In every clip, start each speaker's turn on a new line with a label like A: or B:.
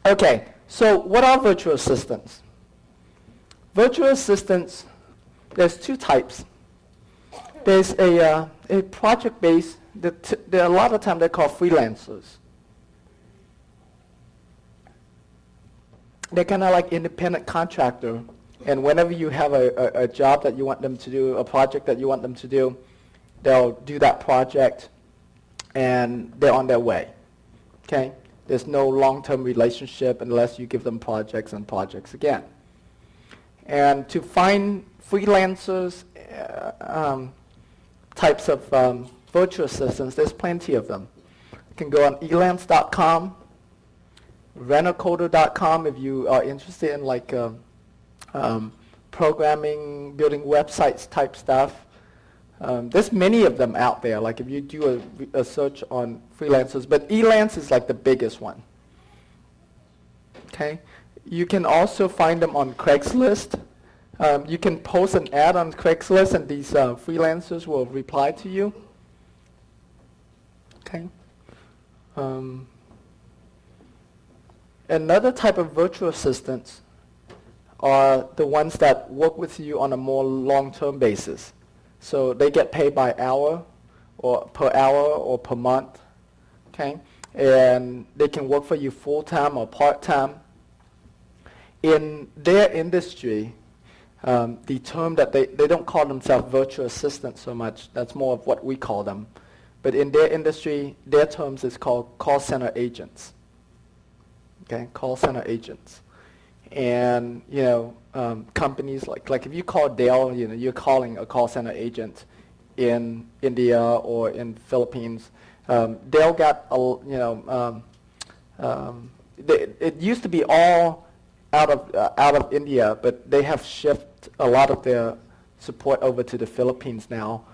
A: Okay, so what are virtual assistants? Virtual assistants, there's two types. There's a project-based, there are a lot of times they're called freelancers. They're kind of like independent contractor, and whenever you have a job that you want them to do, a project that you want them to do, they'll do that project, and they're on their way, okay? There's no long-term relationship unless you give them projects and projects again. And to find freelancers, types of virtual assistants, there's plenty of them. You can go on elance.com, renocoder.com if you are interested in like programming, building websites type stuff. There's many of them out there, like if you do a search on freelancers, but Elance is like the biggest one. Okay, you can also find them on Craigslist. You can post an ad on Craigslist and these freelancers will reply to you. Okay. Another type of virtual assistants are the ones that work with you on a more long-term basis. So they get paid by hour or per month, okay? And they can work for you full-time or part-time. In their industry, the term that they don't call themselves virtual assistants so much, that's more of what we call them. But in their industry, their terms is called call center agents. Okay, call center agents. And, you know, companies like if you call Dell, you know, you're calling a call center agent in India or in Philippines. Dell got, it used to be all out of India, but they have shifted a lot of their support over to the Philippines now.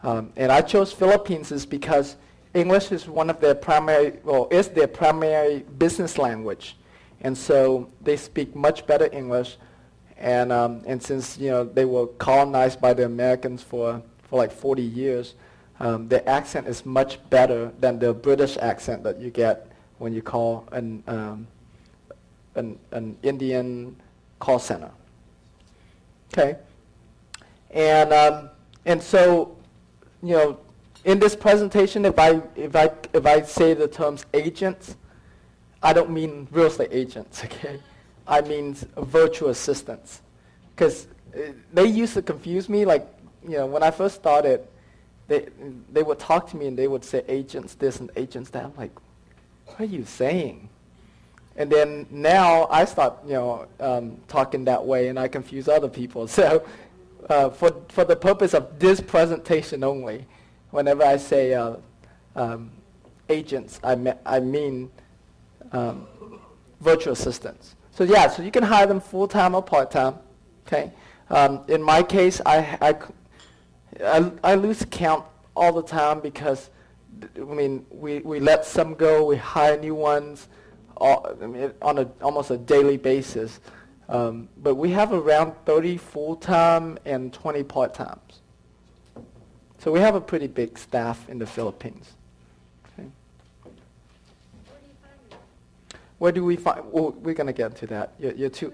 A: And I chose Philippines is because English is one of their primary, well, is their primary business language. And so they speak much better English. And since, you know, they were colonized by the Americans for like 40 years, their accent is much better than the British accent that you get when you call an Indian call center. Okay? And so, you know, in this presentation, if I say the terms agents, I don't mean real estate agents, okay? I mean virtual assistants. Because they used to confuse me, like, you know, when I first started, they would talk to me and they would say agents this and agents that. I'm like, what are you saying? And then now I start, you know, talking that way and I confuse other people. So for the purpose of this presentation only, whenever I say agents, I mean virtual assistants. So yeah, so you can hire them full-time or part-time. Okay. In my case, I lose count all the time because, I mean, we let some go, we hire new ones on almost a daily basis. But we have around 30 full-time and 20 part-times. So we have a pretty big staff in the Philippines. Okay. Where do we find? Well, we're going to get to that. You're too.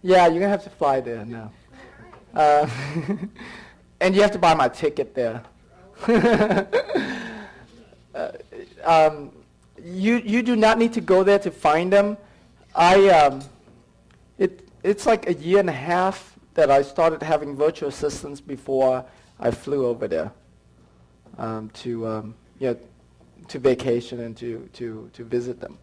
A: Yeah, you're going to have to fly there now. And you have to buy my ticket there. You do not need to go there to find them. It's like a year and a half that I started having virtual assistants before I flew over there to vacation and to visit them.